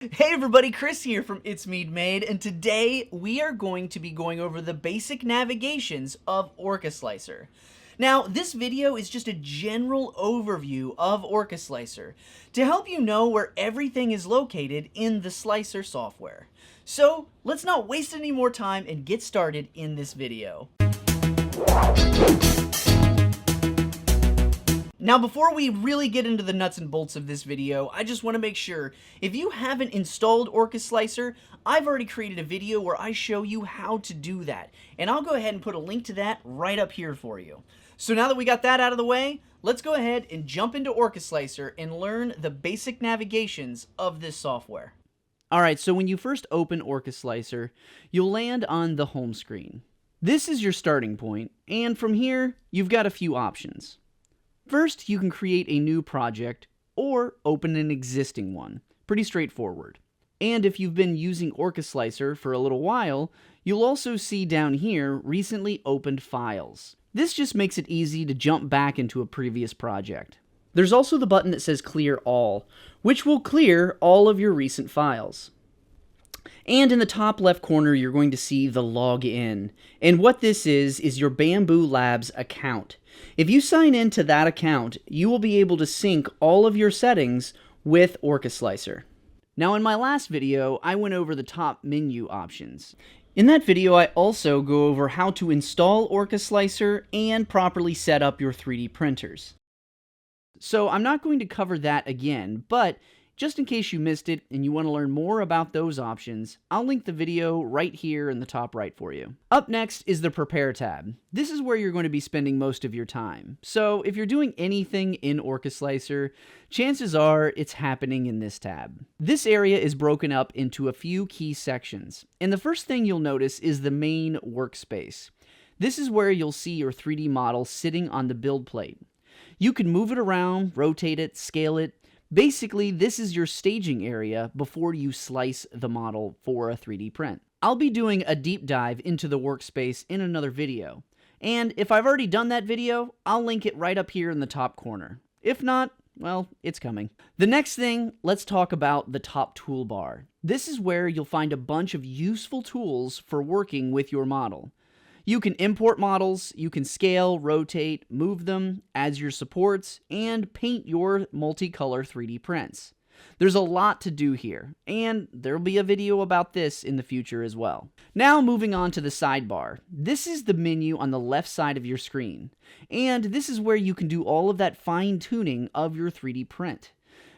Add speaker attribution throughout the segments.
Speaker 1: Hey everybody, Chris here from It's Mead Made, and today we are going to be going over the basic navigations of Orca Slicer. Now, this video is just a general overview of Orca Slicer to help you know where everything is located in the Slicer software. So, let's not waste any more time and get started in this video. Now, before we really get into the nuts and bolts of this video, I just want to make sure, if you haven't installed Orca Slicer, I've already created a video where I show you how to do that, and I'll go ahead and put a link to that right up here for you. So now that we got that out of the way, let's go ahead and jump into Orca Slicer and learn the basic navigations of this software. Alright, so when you first open Orca Slicer, you'll land on the home screen. This is your starting point, and from here, you've got a few options. First, you can create a new project or open an existing one. Pretty straightforward. And if you've been using Orca Slicer for a little while, you'll also see down here recently opened files. This just makes it easy to jump back into a previous project. There's also the button that says Clear All, which will clear all of your recent files. And in the top left corner, you're going to see the Login. And what this is your Bambu Labs account. If you sign in to that account, you will be able to sync all of your settings with Orca Slicer. Now, in my last video, I went over the top menu options. In that video, I also go over how to install Orca Slicer and properly set up your 3D printers. So I'm not going to cover that again, but just in case you missed it and you want to learn more about those options, I'll link the video right here in the top right for you. Up next is the Prepare tab. This is where you're going to be spending most of your time. So if you're doing anything in Orca Slicer, chances are it's happening in this tab. This area is broken up into a few key sections, and the first thing you'll notice is the main workspace. This is where you'll see your 3D model sitting on the build plate. You can move it around, rotate it, scale it. Basically, this is your staging area before you slice the model for a 3D print. I'll be doing a deep dive into the workspace in another video, and if I've already done that video, I'll link it right up here in the top corner. If not, well, it's coming. The next thing, let's talk about the top toolbar. This is where you'll find a bunch of useful tools for working with your model. You can import models, you can scale, rotate, move them as your supports, and paint your multicolor 3D prints. There's a lot to do here, and there'll be a video about this in the future as well. Now moving on to the sidebar. This is the menu on the left side of your screen, and this is where you can do all of that fine-tuning of your 3D print.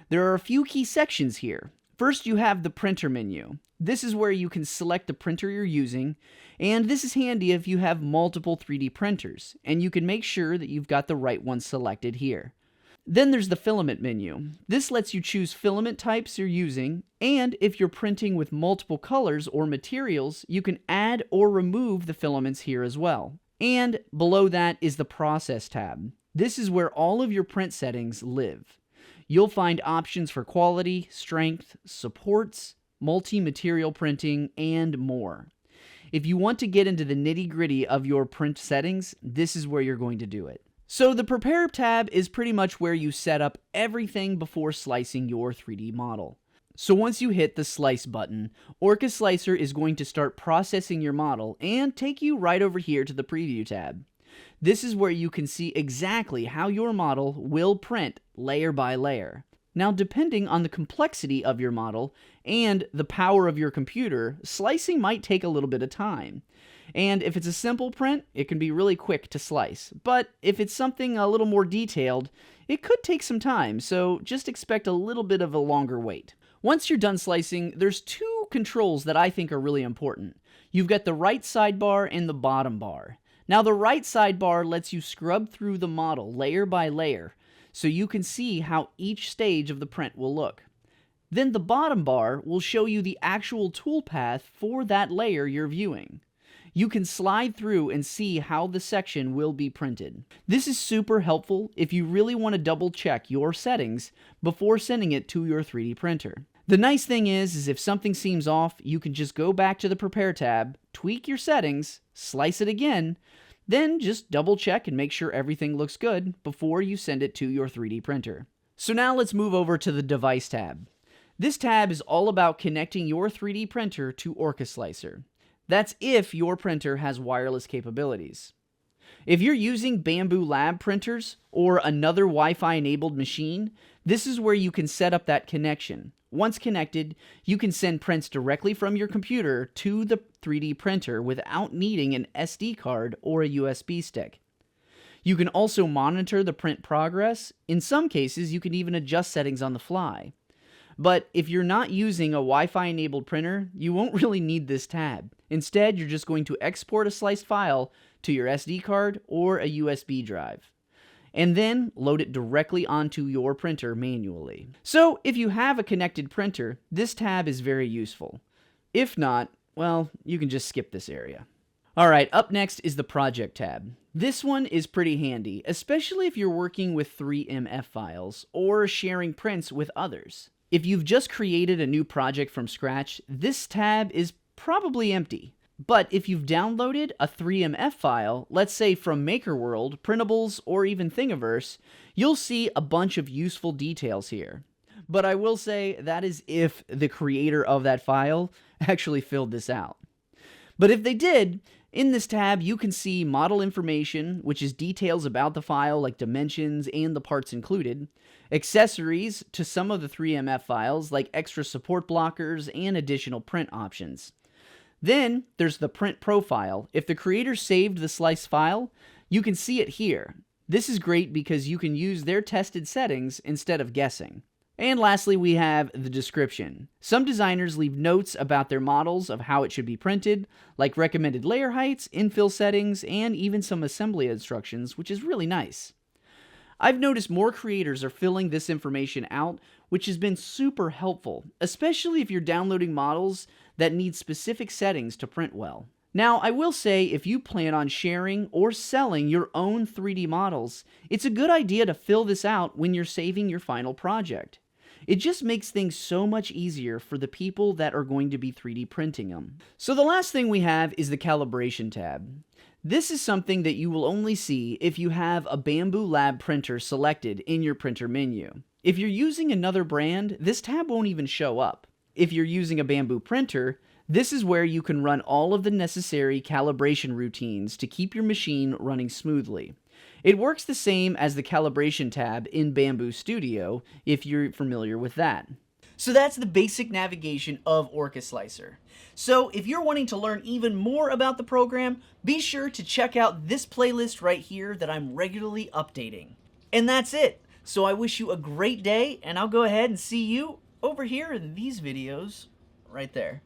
Speaker 1: There are a few key sections here. First, you have the printer menu. This is where you can select the printer you're using, and this is handy if you have multiple 3D printers, and you can make sure that you've got the right one selected here. Then there's the filament menu. This lets you choose filament types you're using, and if you're printing with multiple colors or materials, you can add or remove the filaments here as well. And below that is the process tab. This is where all of your print settings live. You'll find options for quality, strength, supports, multi-material printing, and more. If you want to get into the nitty-gritty of your print settings, this is where you're going to do it. So the Prepare tab is pretty much where you set up everything before slicing your 3D model. So once you hit the Slice button, Orca Slicer is going to start processing your model and take you right over here to the Preview tab. This is where you can see exactly how your model will print layer by layer. Now, depending on the complexity of your model and the power of your computer, slicing might take a little bit of time. And if it's a simple print, it can be really quick to slice. But if it's something a little more detailed, it could take some time, so just expect a little bit of a longer wait. Once you're done slicing, there's two controls that I think are really important. You've got the right sidebar and the bottom bar. Now, the right sidebar lets you scrub through the model layer by layer, so you can see how each stage of the print will look. Then the bottom bar will show you the actual toolpath for that layer you're viewing. You can slide through and see how the section will be printed. This is super helpful if you really want to double check your settings before sending it to your 3D printer. The nice thing is if something seems off, you can just go back to the Prepare tab, tweak your settings, slice it again, then just double check and make sure everything looks good before you send it to your 3D printer. So now let's move over to the Device tab. This tab is all about connecting your 3D printer to Orca Slicer. That's if your printer has wireless capabilities. If you're using Bambu Lab printers or another Wi-Fi enabled machine, this is where you can set up that connection. Once connected, you can send prints directly from your computer to the 3D printer without needing an SD card or a USB stick. You can also monitor the print progress. In some cases, you can even adjust settings on the fly. But if you're not using a Wi-Fi enabled printer, you won't really need this tab. Instead, you're just going to export a sliced file to your SD card or a USB drive, and then load it directly onto your printer manually. So if you have a connected printer, this tab is very useful. If not, well, you can just skip this area. Alright, up next is the Project tab. This one is pretty handy, especially if you're working with 3MF files or sharing prints with others. If you've just created a new project from scratch, this tab is probably empty. But if you've downloaded a 3MF file, let's say from MakerWorld, Printables, or even Thingiverse, you'll see a bunch of useful details here. But I will say that is if the creator of that file actually filled this out. But if they did, in this tab you can see model information, which is details about the file like dimensions and the parts included, accessories to some of the 3MF files like extra support blockers and additional print options. Then there's the print profile. If the creator saved the slice file, you can see it here. This is great because you can use their tested settings instead of guessing. And lastly, we have the description. Some designers leave notes about their models of how it should be printed, like recommended layer heights, infill settings, and even some assembly instructions, which is really nice. I've noticed more creators are filling this information out, which has been super helpful, especially if you're downloading models that need specific settings to print well. Now, I will say if you plan on sharing or selling your own 3D models, it's a good idea to fill this out when you're saving your final project. It just makes things so much easier for the people that are going to be 3D printing them. So the last thing we have is the Calibration tab. This is something that you will only see if you have a Bambu Lab printer selected in your printer menu. If you're using another brand, this tab won't even show up. If you're using a Bambu printer, this is where you can run all of the necessary calibration routines to keep your machine running smoothly. It works the same as the Calibration tab in Bambu Studio, if you're familiar with that. So that's the basic navigation of Orca Slicer. So if you're wanting to learn even more about the program, be sure to check out this playlist right here that I'm regularly updating. And that's it. So I wish you a great day, and I'll go ahead and see you over here in these videos right there.